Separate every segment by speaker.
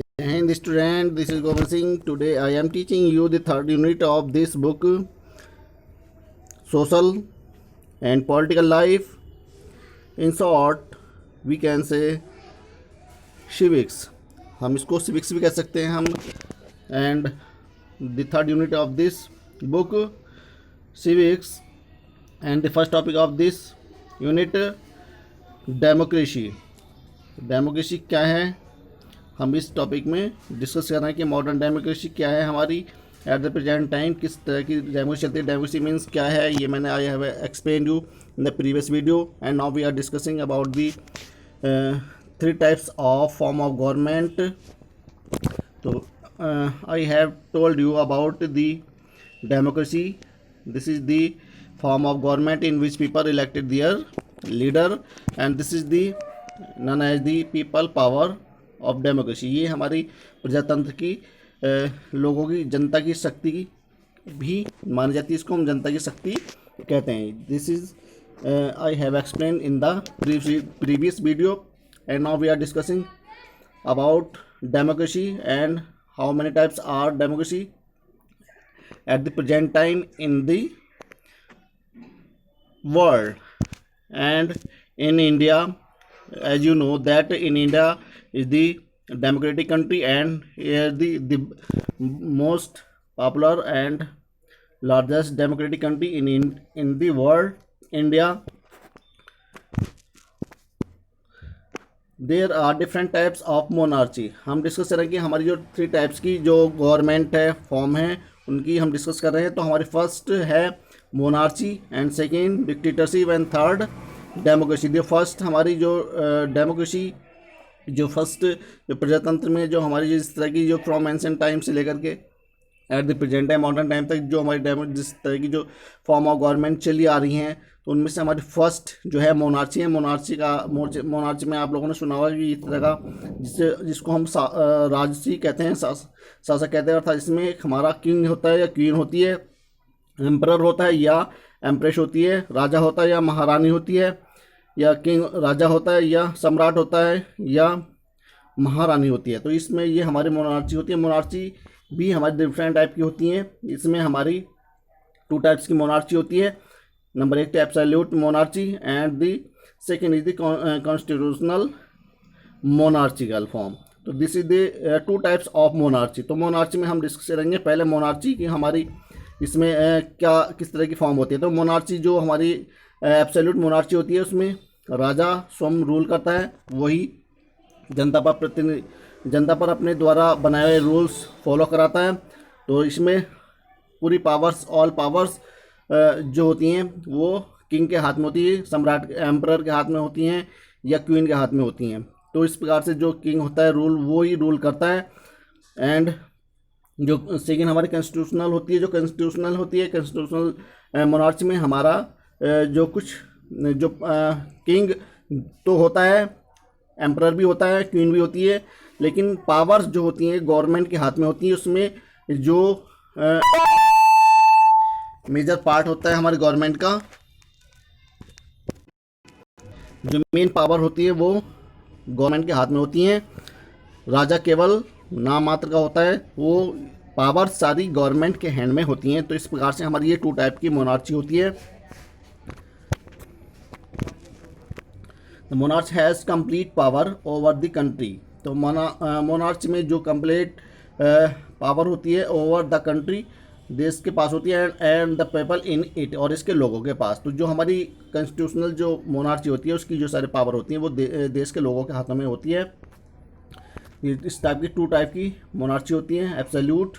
Speaker 1: Hey student, this is Govind Singh. Today I am teaching you the third unit of this book, Social and Political Life. In short, we can say civics. हम इसको civics भी कह सकते हैं हम. And the third unit of this book, civics, and the first topic of this unit, democracy. Democracy क्या है, हम इस टॉपिक में डिस्कस कर रहे हैं कि मॉडर्न डेमोक्रेसी क्या है हमारी एट द प्रेजेंट टाइम, किस तरह की डेमोक्रेसी चलती है. डेमोक्रेसी मीन्स क्या है, ये मैंने I have explain you in the previous video. And now we are discussing about the three types of form of government. तो I have told you about the democracy. This is the form of government in which people elected their leader, and this is the none as the people power of democracy. ये हमारी प्रजातंत्र की लोगों की, जनता की शक्ति भी मानी जाती है. इसको हम जनता की शक्ति कहते हैं. This is I have explain in the previous video. And now we are discussing about democracy and how many types are democracy at the present time in the world. And in India, as you know that in India is the democratic country, and here the most popular and largest democratic country in the world, India. There are different types of monarchy. हम discuss करेंगे हमारी जो three types की जो government है, form है, उनकी हम डिस्कस कर रहे हैं. तो हमारी फर्स्ट है monarchy, and second dictatorship, and third democracy. जो फर्स्ट हमारी जो डेमोक्रेसी, जो फर्स्ट जो प्रजातंत्र में जो हमारी जिस तरह की जो फ्रॉम एंशिएंट टाइम से लेकर के eight the present time modern time तक जो हमारी जिस तरह की जो फॉर्म ऑफ गवर्नमेंट चली आ रही हैं, तो उनमें से हमारी फर्स्ट जो है मोनार्ची है. मोनार्ची में आप लोगों ने सुना होगा कि इस तरह का जिसको हम राजसी कहते हैं, शासक कहते हैं. अर्थात इसमें हमारा किंग होता है या क्वीन होती है, एम्परर होता है या एम्प्रेस होती है, राजा होता है या महारानी होती है, या किंग राजा होता है या सम्राट होता है या महारानी होती है. तो इसमें ये हमारी मोनार्ची होती है. मोनार्ची भी हमारी डिफरेंट टाइप की होती हैं. इसमें हमारी टू टाइप्स की मोनार्ची होती है. नंबर एक absolute monarchy, and the second is the constitutional monarchical form. तो this is the two types of monarchy. तो मोनार्ची में हम डिस्कस करेंगे पहले मोनार्ची की हमारी इसमें क्या किस तरह की फॉर्म होती है. तो मोनार्ची जो हमारी एब्सोल्यूट मोनार्ची होती है, उसमें राजा स्वयं रूल करता है, वही जनता पर अपने द्वारा बनाए हुए रूल्स फॉलो कराता है. तो इसमें पूरी पावर्स, ऑल पावर्स जो होती हैं वो किंग के हाथ में होती है, सम्राट एम्परर के हाथ में होती हैं या क्वीन के हाथ में होती हैं. तो इस प्रकार से जो किंग होता है रूल, वो ही रूल करता है. एंड जो सेकेंड हमारी कॉन्स्टिट्यूशनल होती है, कॉन्स्टिट्यूशनल मोनार्ची में हमारा जो कुछ जो किंग तो होता है, एम्परर भी होता है, क्वीन भी होती है, लेकिन पावर्स जो होती हैं गवर्नमेंट के हाथ में होती है. उसमें जो मेजर पार्ट होता है हमारे गवर्नमेंट का, जो मेन पावर होती है वो गवर्नमेंट के हाथ में होती हैं. राजा केवल नाम मात्र का होता है, वो पावर सारी गवर्नमेंट के हैंड में होती हैं. तो इस प्रकार से हमारी ये टू टाइप की मोनार्ची होती है. The monarch has complete power over the country. तो मोनार्च में जो कंप्लीट पावर होती है ओवर द कंट्री, देश के पास होती है, and the people in it, और इसके लोगों के पास. तो जो हमारी कॉन्स्टिट्यूशनल जो मोनार्ची होती है, उसकी जो सारी पावर होती है वो देश के लोगों के हाथों में होती है. इस टाइप की टू टाइप की मोनार्ची होती है. Absolute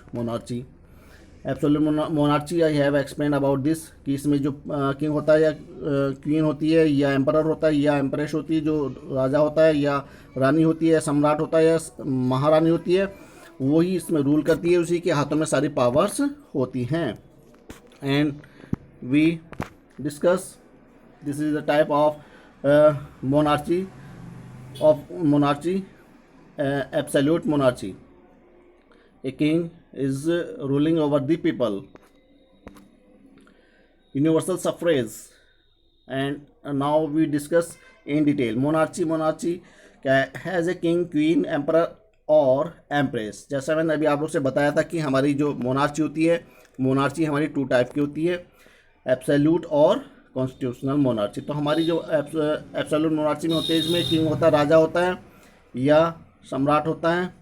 Speaker 1: monarchy I have explain about this, कि इसमें जो किंग होता है या क्वीन होती है या एम्परर होता है या एम्प्रेस होती है, जो राजा होता है या रानी होती है, सम्राट होता है या महारानी होती है, वही इसमें रूल करती है, उसी के हाथों में सारी पावर्स होती हैं. And we discuss this is the type of monarchy absolute monarchy. A king is ruling over the people. Universal suffrage. And now we discuss in detail. Monarchy has a king, queen, emperor और empress. जैसा मैंने अभी आप लोग से बताया था कि हमारी जो मोनार्ची होती है, मोनार्ची हमारी 2 टाइप की होती है, एब्सोल्यूट और कॉन्स्टिट्यूशनल मोनार्ची। तो हमारी जो एब्सोल्यूट मोनार्ची में होते हैं, इसमें किंग होता है, राजा होता है, या सम्राट होता है,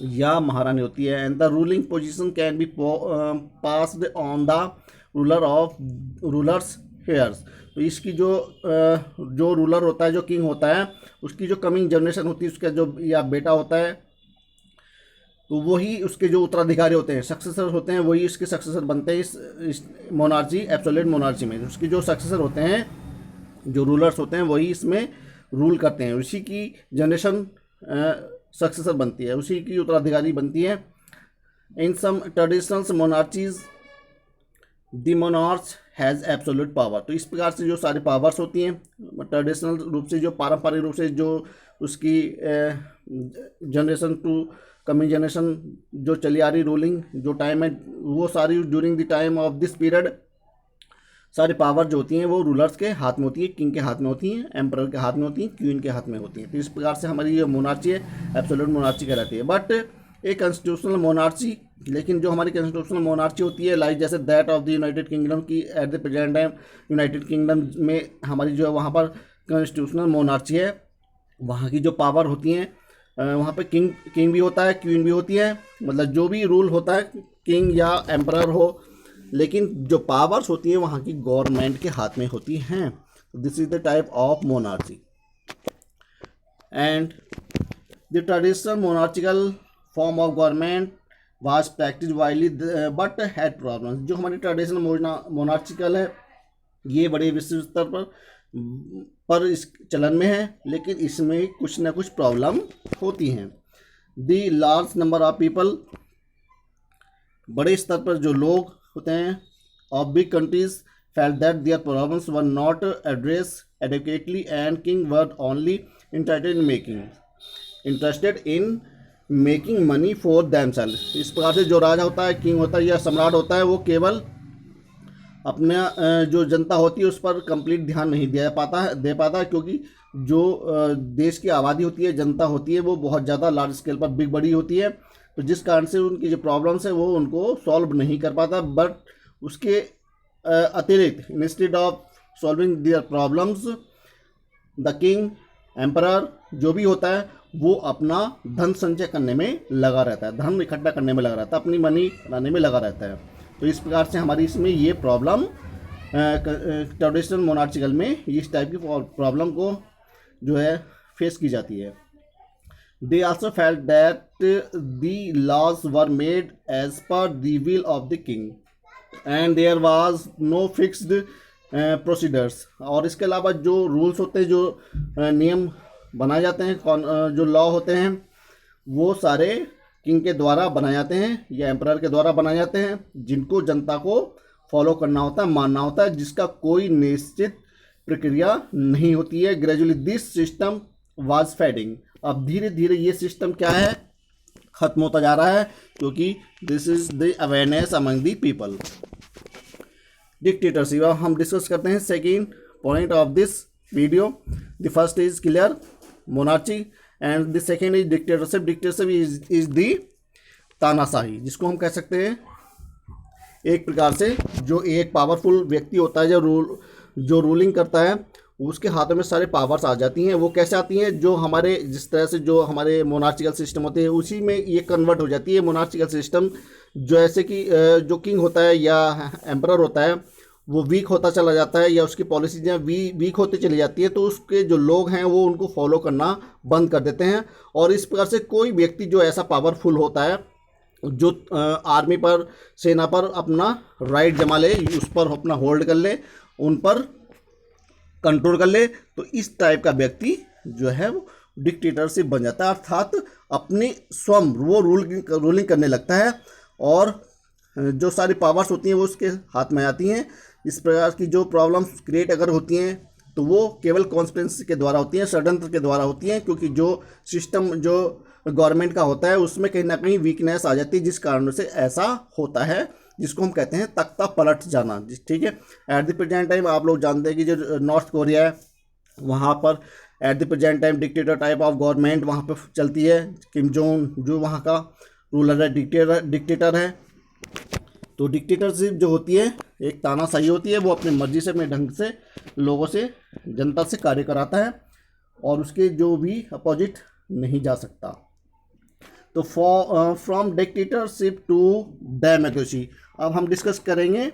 Speaker 1: या महारानी होती है। And the ruling position can be passed on the rulers hairs. तो इसकी जो रूलर होता है, जो किंग होता है, उसकी जो कमिंग जनरेशन होती है, उसका जो या बेटा होता है, तो वही उसके जो उत्तराधिकारी होते हैं, सक्सेसर होते हैं, वही इसके सक्सेसर बनते हैं इस मोनार्ची, एब्सोल्यूट मोनार्ची में। उसके जो सक्सेसर होते हैं, जो रूलर्स होते हैं, वही इसमें रूल करते हैं। उसी की जनरेशन सक्सेसर बनती है, उसी की उत्तराधिकारी बनती है। In some traditional monarchies the monarch has absolute power. तो इस प्रकार से जो सारी पावर्स होती हैं, ट्रेडिशनल रूप से, जो पारंपरिक रूप से जो उसकी जनरेशन टू कमिंग जनरेशन जो चली आ रही रूलिंग जो टाइम है, वो सारी during the time of this period सारी पावर जो होती हैं वो रूलर्स के हाथ में होती है, किंग के हाथ में होती हैं, एम्परर के हाथ में होती हैं, क्वीन के हाथ में होती हैं। तो इस प्रकार से हमारी ये मोनार्ची है, एब्सोल्यूट मोनार्ची कहलाती है। बट एक कॉन्स्टिट्यूशनल मोनार्ची, लेकिन जो हमारी कॉन्स्टिट्यूशनल मोनार्ची होती है, लाइक जैसे that of the United Kingdom की, at the present time United Kingdom में हमारी जो है वहाँ पर कॉन्स्टिट्यूशनल मोनार्ची है, वहाँ की जो पावर होती हैं, वहाँ पे किंग भी होता है, क्वीन भी होती है, मतलब जो भी रूल होता है किंग या एम्परर हो, लेकिन जो पावर्स होती हैं वहाँ की गवर्नमेंट के हाथ में होती हैं। This is the type of monarchy. And the traditional monarchical form of government was practice widely but had problems. जो हमारी ट्रेडिशनल मोनार्चिकल है, ये बड़े विश्व स्तर पर इस चलन में है, लेकिन इसमें कुछ ना कुछ प्रॉब्लम होती हैं। The large number of people, बड़े स्तर पर जो लोग होते हैं, of big countries felt that their problems were not address adequately and king were only interested in making money for themselves. इस प्रकार से जो राजा होता है, किंग होता है या सम्राट होता है, वो केवल अपना जो जनता होती है उस पर कंप्लीट ध्यान नहीं दे पाता, क्योंकि जो देश की आबादी होती है, जनता होती है, वो बहुत ज़्यादा लार्ज स्केल पर बिग बड़ी होती है। तो जिस कारण से उनकी जो प्रॉब्लम्स है वो उनको सॉल्व नहीं कर पाता। बट उसके अतिरिक्त instead of solving their problems, the king emperor जो भी होता है वो अपना धन संचय करने में लगा रहता है, धन इकट्ठा करने में लगा रहता है, अपनी मनी बनाने में लगा रहता है। तो इस प्रकार से हमारी इसमें ये प्रॉब्लम ट्रेडिशनल मोनार्चिकल में इस टाइप की प्रॉब्लम को जो है फेस की जाती है। They also felt that the laws were made as per the will of the king and there was no fixed procedures. और इसके अलावा जो रूल्स होते हैं, जो नियम बनाए जाते हैं, जो लॉ होते हैं, वो सारे किंग के द्वारा बनाए जाते हैं या एम्परर के द्वारा बनाए जाते हैं, जिनको जनता को फॉलो करना होता है, मानना होता है, जिसका कोई निश्चित प्रक्रिया नहीं होती है। Gradually this system was fading. अब धीरे धीरे ये सिस्टम क्या है, खत्म होता जा रहा है, क्योंकि this is the awareness among the people. Dictatorship, अब हम डिस्कस करते हैं second point of this video. The first is clear monarchy and the second is dictatorship. Dictatorship is the तानाशाही, जिसको हम कह सकते हैं एक प्रकार से जो एक पावरफुल व्यक्ति होता है, जो रूलिंग करता है, उसके हाथों में सारे पावर्स आ जाती हैं। वो कैसे आती हैं, जो हमारे जिस तरह से जो हमारे मोनार्चिकल सिस्टम होते हैं उसी में ये कन्वर्ट हो जाती है। मोनार्चिकल सिस्टम जो ऐसे कि जो किंग होता है या एम्परर होता है वो वीक होता चला जाता है, या उसकी पॉलिसीज वीक होते चली जाती है, तो उसके जो लोग हैं वो उनको फॉलो करना बंद कर देते हैं। और इस प्रकार से कोई व्यक्ति जो ऐसा पावरफुल होता है, जो आर्मी पर, सेना पर अपना राइट जमा ले, उस पर अपना होल्ड कर ले, उन पर कंट्रोल कर ले, तो इस टाइप का व्यक्ति जो है वो डिक्टेटरशिप बन जाता है, अर्थात अपनी स्वयं वो रूलिंग करने लगता है और जो सारी पावर्स होती हैं वो उसके हाथ में आती हैं। इस प्रकार की जो प्रॉब्लम्स क्रिएट अगर होती हैं तो वो केवल कॉन्स्पिरेसी के द्वारा होती हैं, षड्यंत्र के द्वारा होती हैं, क्योंकि जो सिस्टम जो गवर्नमेंट का होता है उसमें कहीं ना कहीं वीकनेस आ जाती है, जिस कारण से ऐसा होता है, जिसको हम कहते हैं तख्ता पलट जाना। ठीक है, एट द प्रेजेंट टाइम आप लोग जानते हैं कि जो नॉर्थ कोरिया है वहाँ पर eight the present time dictator type of government वहाँ पे चलती है। किम जोंग जो वहाँ का रूलर है, डिक्टेटर है। तो डिक्टेटरशिप जो होती है एक तानाशाही होती है, वो अपनी मर्जी से अपने ढंग से लोगों से, जनता से कार्य कराता है और उसके जो भी अपोजिट नहीं जा सकता। तो फ्रॉम डिक्टेटरशिप टू डेमोक्रेसी, अब हम डिस्कस करेंगे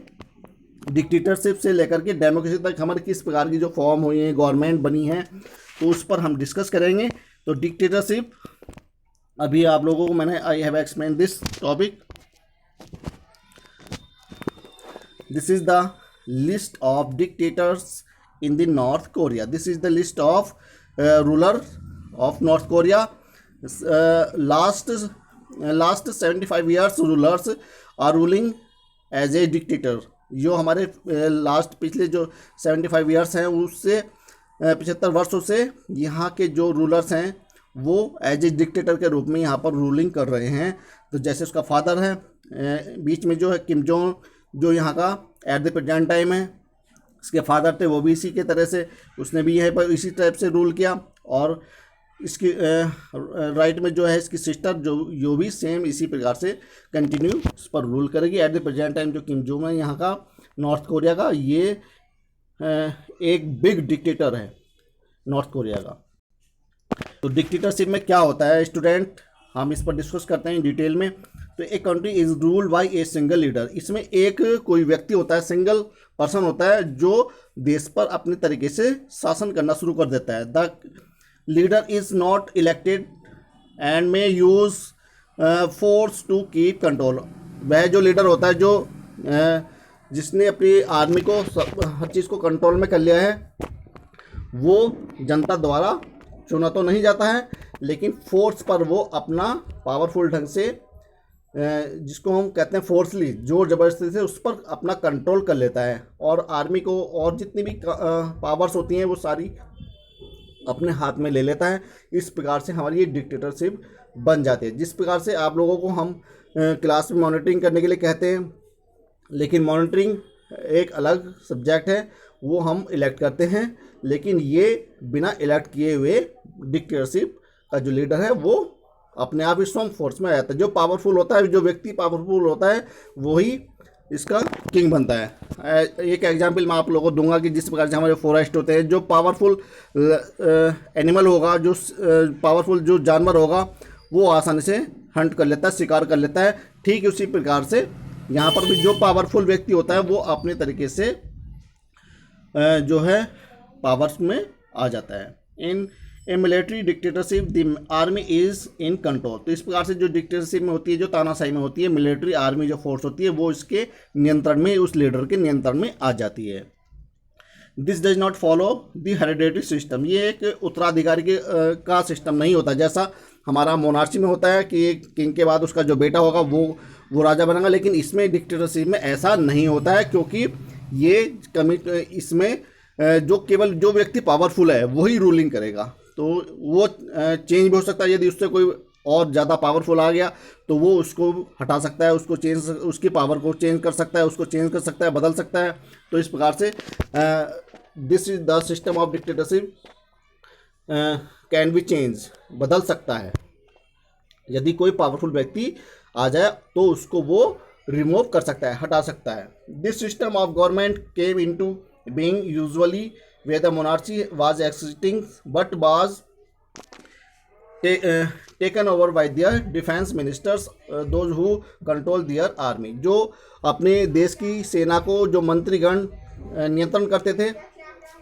Speaker 1: डिक्टेटरशिप से लेकर के डेमोक्रेसी तक हमारी किस प्रकार की जो फॉर्म हुई है, गवर्नमेंट बनी है, तो उस पर हम डिस्कस करेंगे। तो डिक्टेटरशिप, अभी आप लोगों को मैंने I have explain this topic. This is the list of dictators in the North Korea. This is the list of ruler of North Korea. Last 75 years rulers are ruling as a dictator. जो हमारे last पिछले जो 75 years हैं उससे 75 वर्षों से यहाँ के जो रूलर्स हैं वो एज ए डिक्टेटर के रूप में यहाँ पर रूलिंग कर रहे हैं। तो जैसे उसका फादर है, बीच में जो है किम जोंग जो यहाँ का एट द प्रेजेंट टाइम है, इसके फादर थे वो भी इसी के तरह से, उसने भी यहीं पर इसी टाइप से रूल किया। और इसकी राइट में जो है इसकी सिस्टर जो भी सेम इसी प्रकार से कंटिन्यू इस पर रूल करेगी। एट द प्रेजेंट टाइम जो किम जोंग है यहाँ का नॉर्थ कोरिया का, ये एक बिग डिक्टेटर है नॉर्थ कोरिया का। तो डिक्टेटरशिप में क्या होता है स्टूडेंट, हम इस पर डिस्कस करते हैं डिटेल में। तो एक country is ruled by a single leader, इसमें एक कोई व्यक्ति होता है, सिंगल पर्सन होता है जो देश पर अपने तरीके से शासन करना शुरू कर देता है। The leader is not elected and may use force to keep control, वह जो लीडर होता है जो जिसने अपनी आर्मी को हर चीज़ को कंट्रोल में कर लिया है, वो जनता द्वारा चुना तो नहीं जाता है, लेकिन फोर्स पर वो अपना पावरफुल ढंग से, जिसको हम कहते हैं फोर्सली, जोर ज़बरदस्ती से उस पर अपना कंट्रोल कर लेता है और आर्मी को और जितनी भी पावर्स होती हैं वो सारी अपने हाथ में ले लेता है। इस प्रकार से हमारी ये डिक्टेटरशिप बन जाती है। जिस प्रकार से आप लोगों को हम क्लास में मॉनिटरिंग करने के लिए कहते हैं, लेकिन मॉनिटरिंग एक अलग सब्जेक्ट है, वो हम इलेक्ट करते हैं, लेकिन ये बिना इलेक्ट किए हुए डिक्टेटरशिप का जो लीडर है वो अपने आप ही स्ट्रॉन्ग फोर्स में आ जाता है। जो पावरफुल होता है, जो व्यक्ति पावरफुल होता है, वही इसका किंग बनता है। एक एग्जांपल मैं आप लोगों को दूंगा कि जिस प्रकार से हमारे फॉरेस्ट होते हैं, जो पावरफुल एनिमल होगा, जो पावरफुल जो जानवर होगा, वो आसानी से हंट कर लेता है, शिकार कर लेता है। ठीक उसी प्रकार से यहाँ पर भी जो पावरफुल व्यक्ति होता है वो अपने तरीके से जो है पावर्स में आ जाता है। In a military dictatorship the army is in control, तो इस प्रकार से जो डिक्टेटरशिप में होती है, जो तानाशाही में होती है, मिलिट्री आर्मी जो फोर्स होती है वो इसके नियंत्रण में, उस लीडर के नियंत्रण में आ जाती है। This does not follow the hereditary system, ये एक उत्तराधिकारी का सिस्टम नहीं होता जैसा हमारा मोनार्ची में होता है कि किंग के बाद उसका जो बेटा होगा वो राजा बनेगा, लेकिन इसमें डिक्टेटरशिप में ऐसा नहीं होता है, क्योंकि ये इसमें जो केवल जो व्यक्ति पावरफुल है वही रूलिंग करेगा। तो वो चेंज भी हो सकता है, यदि उससे कोई और ज़्यादा पावरफुल आ गया तो वो उसको हटा सकता है, उसको चेंज, उसकी पावर को चेंज कर सकता है, उसको चेंज कर सकता है, बदल सकता है। तो इस प्रकार से this is the system of dictatorship can be change, बदल सकता है। यदि कोई पावरफुल व्यक्ति आ जाए तो उसको वो रिमूव कर सकता है, हटा सकता है। This system of government came into being usually where the monarchy was existing but was taken over by their defense ministers, those who control their army, जो अपने देश की सेना को जो मंत्रीगण नियंत्रण करते थे,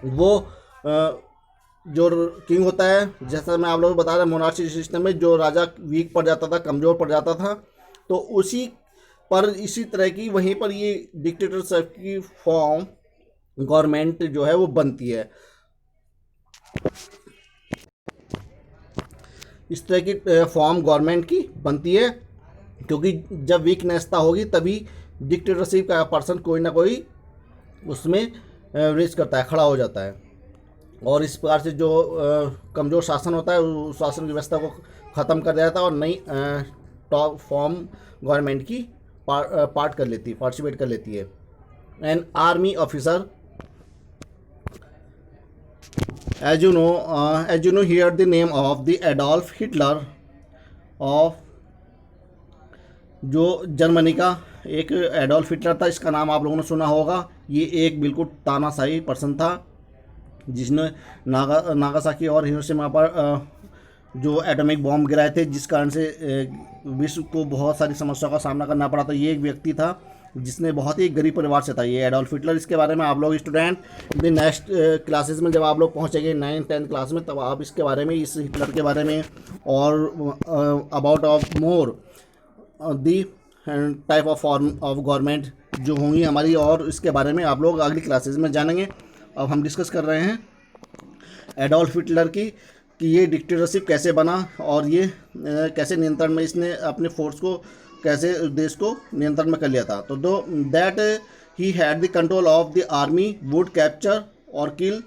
Speaker 1: वो जो किंग होता है, जैसा मैं आप लोगों को बता रहा, मोनार्ची सिस्टम में जो राजा वीक पड़ जाता था, कमज़ोर पड़ जाता था, तो उसी पर इसी तरह की वहीं पर ये डिक्टेटरशिप की फॉर्म गवर्नमेंट जो है वो बनती है। इस तरह की फॉर्म गवर्नमेंट की बनती है, क्योंकि जब वीकनेसता होगी तभी डिक्टेटरशिप का पर्सन कोई ना कोई उसमें रेज करता है, खड़ा हो जाता है, और इस प्रकार से जो कमज़ोर शासन होता है उस शासन की व्यवस्था को ख़त्म कर देता है और नई टॉप फॉर्म गवर्नमेंट की पार्टिसिपेट कर लेती है। An army officer as you know here the name of the Adolf Hitler of जो जर्मनी का एक एडोल्फ हिटलर था, इसका नाम आप लोगों ने सुना होगा। ये एक बिल्कुल तानाशाही पर्सन था जिसने नागासाकी और हिरोशिमा पर जो एटॉमिक बॉम्ब गिराए थे, जिस कारण से विश्व को बहुत सारी समस्याओं का सामना करना पड़ा। तो ये एक व्यक्ति था जिसने बहुत ही गरीब परिवार से था, ये एडोल्फ हिटलर। इसके बारे में आप लोग स्टूडेंट द नेक्स्ट क्लासेस में जब आप लोग पहुंचेंगे 9th-10th क्लास में, तब आप इसके बारे में, इस हिटलर के बारे में और about of more the type of form of government जो होंगी हमारी, और इसके बारे में आप लोग अगली क्लासेस में जानेंगे। अब हम डिस्कस कर रहे हैं एडोल्फ हिटलर की कि ये डिक्टेटरशिप कैसे बना और ये कैसे नियंत्रण में, इसने अपने फोर्स को कैसे देश को नियंत्रण में कर लिया था। तो दो that he had the control of the army, would capture और kill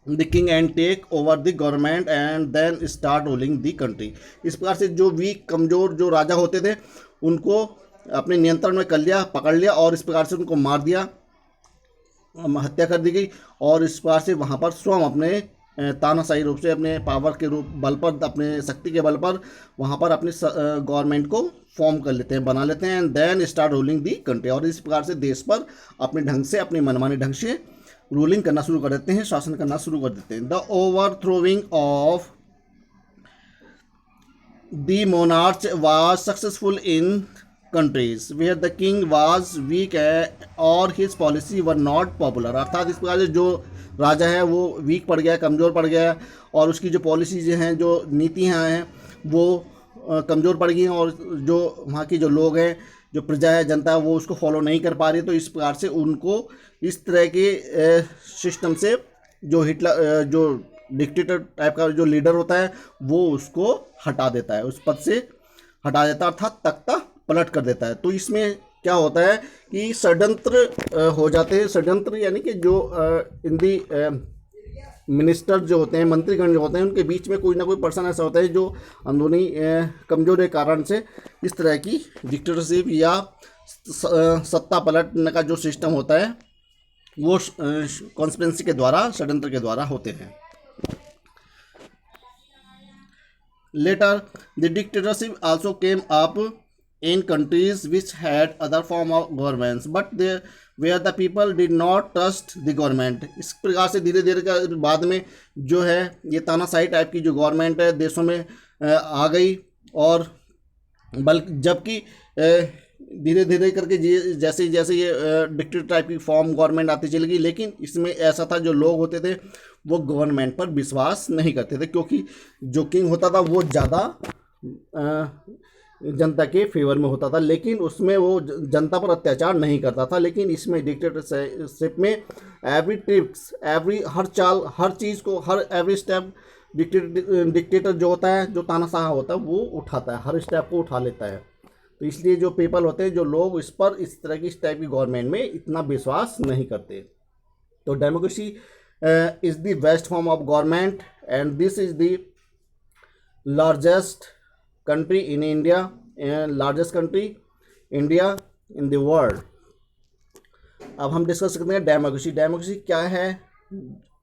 Speaker 1: the king and take over the government and then start ruling the country. इस प्रकार से जो वीक कमज़ोर जो राजा होते थे उनको अपने नियंत्रण में कर लिया, पकड़ लिया और इस प्रकार से उनको मार दिया, हत्या कर दी गई। और इस प्रकार से वहाँ पर स्वयं अपने तानाशाही रूप से अपने पावर के रूप बल पर, अपने शक्ति के बल पर वहाँ पर अपनी गवर्नमेंट को फॉर्म कर लेते हैं, बना लेते हैं and then start ruling the country. और इस प्रकार से देश पर अपने ढंग से, अपने मनमाने ढंग से रूलिंग करना शुरू कर देते हैं, शासन करना शुरू कर देते हैं। The over throwing of the monarch was successful in countries where the king was weak और his policy were not popular। अर्थात इस प्रकार से जो राजा है वो वीक पड़ गया, कमज़ोर पड़ गया और उसकी जो पॉलिसीज हैं, जो नीतियाँ हैं वो कमज़ोर पड़ गई हैं और जो वहाँ की जो लोग हैं, जो प्रजा है, जनता है, वो उसको फॉलो नहीं कर पा रही। तो इस प्रकार से उनको इस तरह के सिस्टम से जो हिटलर, जो डिक्टेटर टाइप का जो लीडर होता है, वो उसको हटा देता है, उस पद से हटा देता है, अर्थात तख्ता पलट कर देता है। तो इसमें क्या होता है कि षड्यंत्र हो जाते हैं। षड्यंत्र यानी कि जो हिंदी मिनिस्टर जो होते हैं, मंत्रीगण जो होते हैं, उनके बीच में कोई ना कोई पर्सन ऐसा होता है जो अंदरूनी कमजोरी के कारण से इस तरह की डिक्टेटरशिप या सत्ता पलटने का जो सिस्टम होता है वो कॉन्स्पिरेंसी के द्वारा, षड्यंत्र के द्वारा होते हैं। Later the dictatorship also came up in countries which had other form of governments but there where the people did not trust the government। इस प्रकार से धीरे धीरे का बाद में जो है ये तानाशाही टाइप की जो गवर्नमेंट है देशों में आ गई, और बल्कि जबकि धीरे धीरे करके जैसे जैसे ये डिक्टेटर टाइप की फॉर्म गवर्नमेंट आती चली गई, लेकिन इसमें ऐसा था जो लोग होते थे वो गवर्नमेंट पर विश्वास नहीं करते थे, क्योंकि जो किंग होता था वो ज़्यादा जनता के फेवर में होता था, लेकिन उसमें वो जनता पर अत्याचार नहीं करता था। लेकिन इसमें डिक्टेटरशिप में एवरी ट्रिक्स, हर चाल, हर चीज़ को, हर एवरी स्टेप डिक्टेटर जो होता है, जो तानाशाह होता है, वो उठाता है, हर स्टेप को उठा लेता है। तो इसलिए जो पीपल होते हैं, जो लोग इस पर, इस तरह की, इस टाइप की गवर्नमेंट में इतना विश्वास नहीं करते। तो democracy is the best form of government and this is the largest country in India and largest country India in the world. अब हम डिस्कस करते हैं डेमोक्रेसी। डेमोक्रेसी क्या है,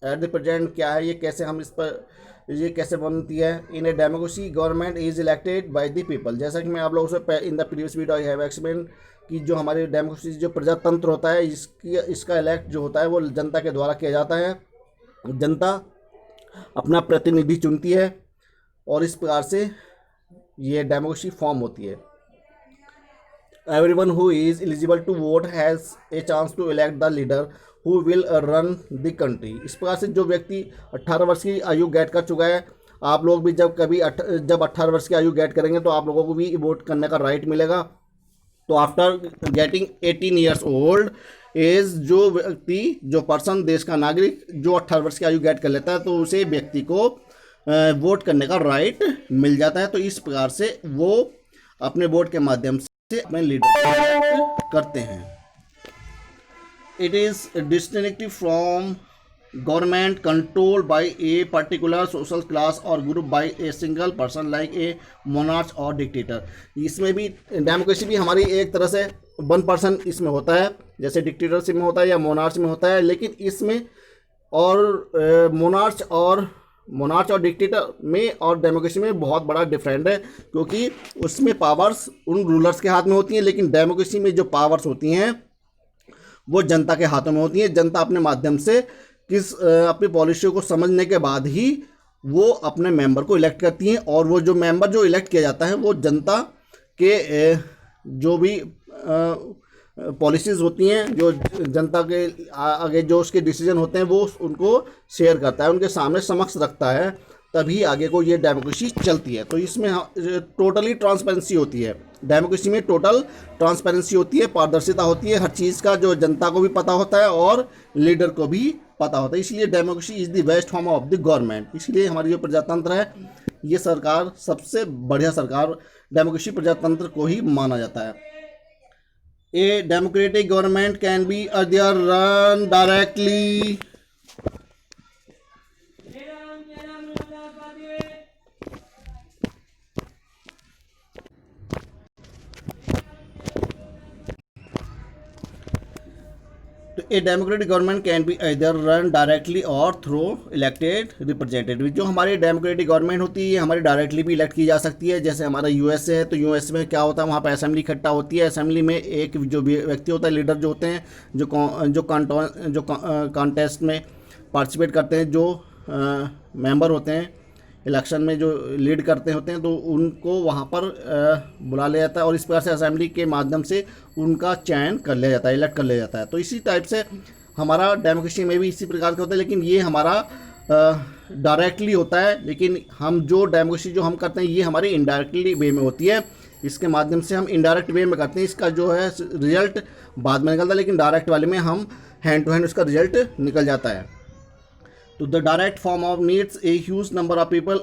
Speaker 1: एट द प्रेजेंट क्या है, ये कैसे हम इस पर, ये कैसे बनती है। In a democracy government is elected by the people. जैसा कि मैं आप लोगों से in the previous video I have explain कि जो हमारी डेमोक्रेसी जो प्रजातंत्र होता है, इसका इलेक्ट जो होता है वो जनता के द्वारा किया जाता है। जनता अपना प्रतिनिधि चुनती है और इस प्रकार से ये डेमोक्रेसी फॉर्म होती है। Everyone who is eligible to vote has a chance to elect the leader who will run the country. इस प्रकार से जो व्यक्ति 18 वर्ष की आयु गेट कर चुका है, आप लोग भी जब 18 वर्ष की आयु गेट करेंगे तो आप लोगों को भी वोट करने का राइट मिलेगा। तो after getting 18 years old age, जो व्यक्ति, जो पर्सन, देश का नागरिक जो 18 वर्ष की आयु गेट कर लेता है, तो उसे व्यक्ति को वोट करने का राइट मिल जाता है। तो इस प्रकार से वो अपने वोट के माध्यम से अपने लीडर करते हैं। It is distinctive from government control by a particular social class और group by a single person like a monarch और डिक्टेटर। इसमें भी डेमोक्रेसी भी हमारी एक तरह से वन पर्सन इसमें होता है, जैसे डिक्टेटरशिप में होता है या मोनार्च में होता है, लेकिन इसमें और मोनार्च और डिक्टेटर में और डेमोक्रेसी में बहुत बड़ा डिफरेंट है, क्योंकि उसमें पावर्स उन रूलर्स के हाथ में होती हैं, लेकिन डेमोक्रेसी में जो पावर्स होती हैं वो जनता के हाथों में होती है। जनता अपने माध्यम से अपनी पॉलिसियों को समझने के बाद ही वो अपने मेंबर को इलेक्ट करती हैं, और वो जो मेंबर जो इलेक्ट किया जाता है वो जनता के जो भी पॉलिसीज़ होती हैं, जो जनता के आगे जो उसके डिसीजन होते हैं वो उनको शेयर करता है, उनके सामने समक्ष रखता है, तभी आगे को ये डेमोक्रेसी चलती है। तो इसमें टोटली ट्रांसपेरेंसी होती है। डेमोक्रेसी में टोटल ट्रांसपेरेंसी होती है, पारदर्शिता होती है, हर चीज़ का जो जनता को भी पता होता है और लीडर को भी पता होता है। इसलिए democracy is the best form of the government. इसलिए हमारी जो प्रजातंत्र है, ये सरकार सबसे बढ़िया सरकार डेमोक्रेसी प्रजातंत्र को ही माना जाता है। A democratic government can be either run directly A democratic government can be either run directly or through elected representative। जो हमारी डेमोक्रेटिक गवर्नमेंट होती है हमारी डायरेक्टली भी इलेक्ट की जा सकती है। जैसे हमारा यूएसए है, तो यूएसए में क्या होता है, वहाँ पर असेंबली इकट्ठा होती है। असेंबली में एक जो व्यक्ति होता है, लीडर जो होते हैं, जो कॉन्टेस्ट में पार्टिसिपेट करते हैं, जो मेंबर होते हैं इलेक्शन में जो लीड करते होते हैं, तो उनको वहाँ पर बुला लिया जाता है और इस प्रकार से असेंबली के माध्यम से उनका चयन कर लिया जाता है, इलेक्ट कर लिया जाता है। तो इसी टाइप से हमारा डेमोक्रेसी में भी इसी प्रकार का होता है, लेकिन ये हमारा डायरेक्टली होता है। लेकिन हम जो डेमोक्रेसी जो हम करते हैं ये हमारी इनडायरेक्टली वे में होती है। इसके माध्यम से हम इनडायरेक्ट वे में करते हैं, इसका जो है रिजल्ट बाद में निकलता है, लेकिन डायरेक्ट वाले में हम हैंड टू हैंड उसका रिजल्ट निकल जाता है। तो the direct form of needs a huge number of people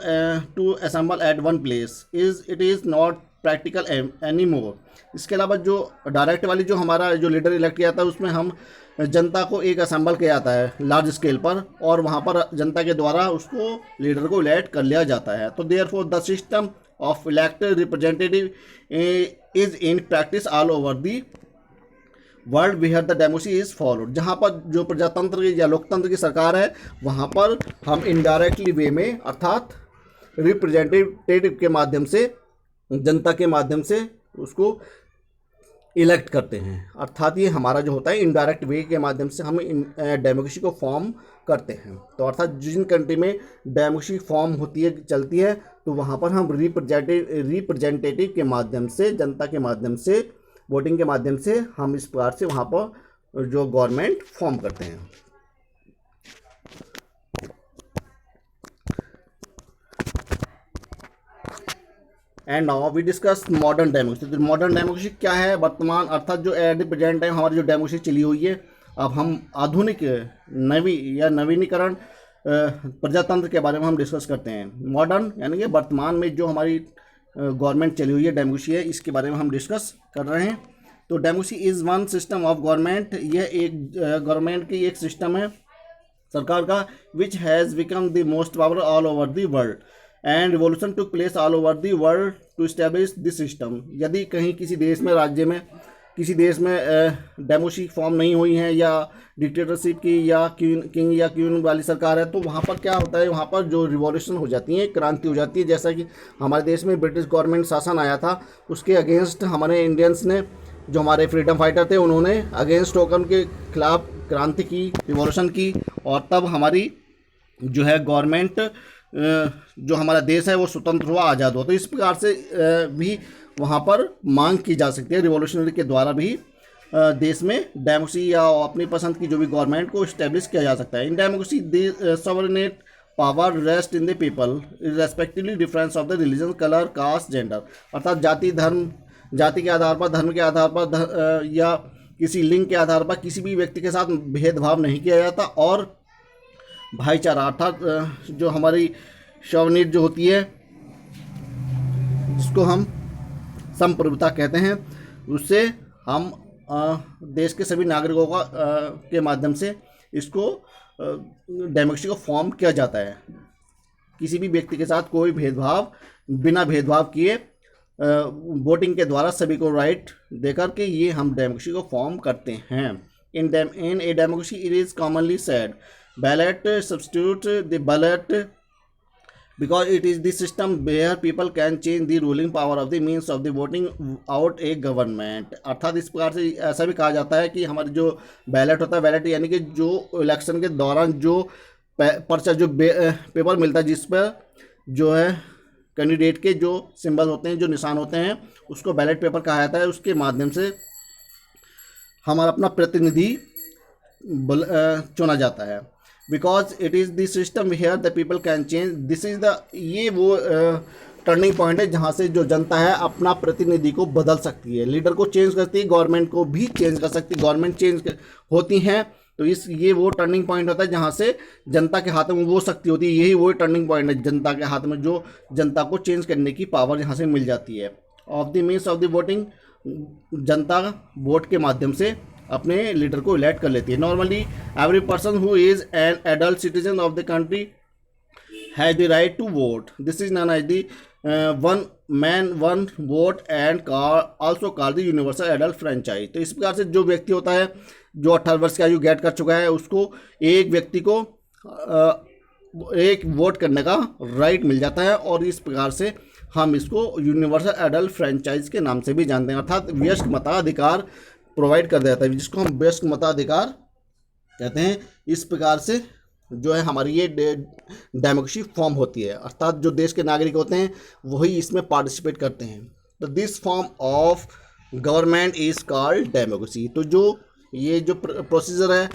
Speaker 1: to assemble at one place it is not practical any more. इसके अलावा जो डायरेक्ट वाली जो हमारा जो लीडर इलेक्ट किया जाता है उसमें हम जनता को एक असेंबल किया जाता है लार्ज स्केल पर, और वहाँ पर जनता के द्वारा उसको लीडर को इलेक्ट कर लिया जाता है। तो therefore the system of elected representative is in practice all over the world where the democracy is followed. जहाँ पर जो प्रजातंत्र की या लोकतंत्र की सरकार है वहाँ पर हम इनडायरेक्टली वे में अर्थात रिप्रेजेंटेटिव के माध्यम से, जनता के माध्यम से उसको इलेक्ट करते हैं। अर्थात ये हमारा जो होता है इनडायरेक्ट वे के माध्यम से हम डेमोक्रेसी को फॉर्म करते हैं। तो अर्थात जिन कंट्री में डेमोक्रेसी फॉर्म होती है चलती है तो वहाँ पर हम रिप्रेजेंटेटिव के माध्यम से, जनता के माध्यम से, वोटिंग के माध्यम से हम इस प्रकार से वहाँ पर जो गवर्नमेंट फॉर्म करते हैं। And now we discuss modern democracy. तो मॉडर्न डेमोक्रेसी क्या है, वर्तमान अर्थात जो एट द प्रेजेंट टाइम हमारी जो डेमोक्रेसी चली हुई है, अब हम आधुनिक नवीनीकरण प्रजातंत्र के बारे में हम डिस्कस करते हैं। मॉडर्न यानी कि वर्तमान में जो हमारी गवर्नमेंट चली हुई है, डेमोक्रेसी है, इसके बारे में हम डिस्कस कर रहे हैं। तो democracy is one system of government. यह एक गवर्नमेंट की एक सिस्टम है सरकार का, which has become the most power all over the world and revolution took place all over the world to establish this system. यदि कहीं किसी देश में, राज्य में, किसी देश में डेमोक्रेसी फॉर्म नहीं हुई है या डिक्टेटरशिप की या किंग या क्वीन वाली सरकार है, तो वहाँ पर क्या होता है, वहाँ पर जो रिवॉल्यूशन हो जाती है, क्रांति हो जाती है। जैसा कि हमारे देश में ब्रिटिश गवर्नमेंट शासन आया था, उसके अगेंस्ट हमारे इंडियंस ने, जो हमारे फ्रीडम फाइटर थे, उन्होंने अगेंस्ट होकर उनके खिलाफ क्रांति की, रिवॉल्यूशन की, और तब हमारी जो है गवर्नमेंट, जो हमारा देश है वो स्वतंत्र हुआ, आज़ाद हुआ। तो इस प्रकार से भी वहाँ पर मांग की जा सकती है, रिवॉल्यूशनरी के द्वारा भी देश में डेमोक्रेसी या अपनी पसंद की जो भी गवर्नमेंट को इस्टेब्लिश किया जा सकता है। In democracy the sovereignty power rest in the people respectively difference of the religion, colour, caste, gender. अर्थात जाति, धर्म, जाति के आधार पर, धर्म के आधार पर या किसी लिंग के आधार पर किसी भी व्यक्ति के साथ भेदभाव नहीं किया जाता, और भाईचारा अर्थात जो हमारी सॉवरेनिटी जो होती है, जिसको हम संप्रभुता कहते हैं, उससे हम देश के सभी नागरिकों के माध्यम से इसको डेमोक्रेसी को फॉर्म किया जाता है। किसी भी व्यक्ति के साथ कोई भेदभाव, बिना भेदभाव किए वोटिंग के द्वारा सभी को राइट देकर के ये हम डेमोक्रेसी को फॉर्म करते हैं। In a democracy it is commonly said Ballot substitutes the ballot because it is the system where people can change the ruling power of the means of the voting out a government। अर्थात इस प्रकार से ऐसा भी कहा जाता है कि हमारे जो बैलेट होता है, बैलेट यानी कि जो इलेक्शन के दौरान जो पर्चा जो पेपर मिलता है जिस पर जो है कैंडिडेट के जो सिंबल होते हैं, जो निशान होते हैं, उसको बैलेट पेपर कहा जाता है। उसके माध्यम से हमारा अपना प्रतिनिधि चुना जाता है। Because it is the system here the people can change, this is the, ये वो टर्निंग पॉइंट है जहाँ से जो जनता है अपना प्रतिनिधि को बदल सकती है, लीडर को चेंज करती है, गवर्नमेंट को भी चेंज कर सकती है, गवर्नमेंट चेंज होती हैं। तो ये वो टर्निंग पॉइंट होता है जहाँ से जनता के हाथ में वो शक्ति होती है, यही वो टर्निंग पॉइंट है जनता के हाथ में, जो जनता को चेंज करने की पावर यहाँ से मिल जाती है। Of the means of the voting, Janata vote के माध्यम से अपने लीडर को इलेक्ट कर लेती है। Normally every person who is an adult citizen of the country has the right to vote, this is known as the one man one vote and also called the universal adult franchise. तो इस प्रकार से जो व्यक्ति होता है जो 18 वर्ष की आयु गेट कर चुका है, उसको एक व्यक्ति को एक वोट करने का राइट मिल जाता है, और इस प्रकार से हम इसको यूनिवर्सल एडल्ट फ्रेंचाइज के नाम से भी जानते हैं। अर्थात वयस्क मताधिकार प्रोवाइड कर देता है, जिसको हम वयस्क मताधिकार कहते हैं। इस प्रकार से जो है हमारी ये डेमोक्रेसी फॉर्म होती है, अर्थात जो देश के नागरिक होते हैं वही इसमें पार्टिसिपेट करते हैं। तो this form of government is called democracy. तो जो ये जो प्रोसीजर है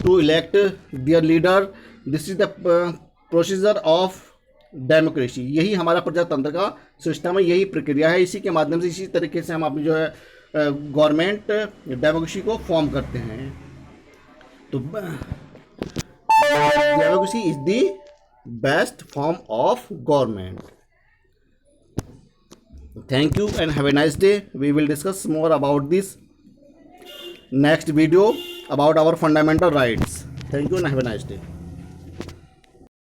Speaker 1: to elect their leader, this is the procedure of democracy, यही हमारा प्रजातंत्र का सिस्टम है, यही प्रक्रिया है। इसी के माध्यम से, इसी तरीके से हम अपनी जो है गवर्नमेंट डेमोक्रेसी को फॉर्म करते हैं। तो democracy is the best form of government. Thank you and have a nice day. We will discuss more about this next video about our fundamental rights. Thank you and have a nice day.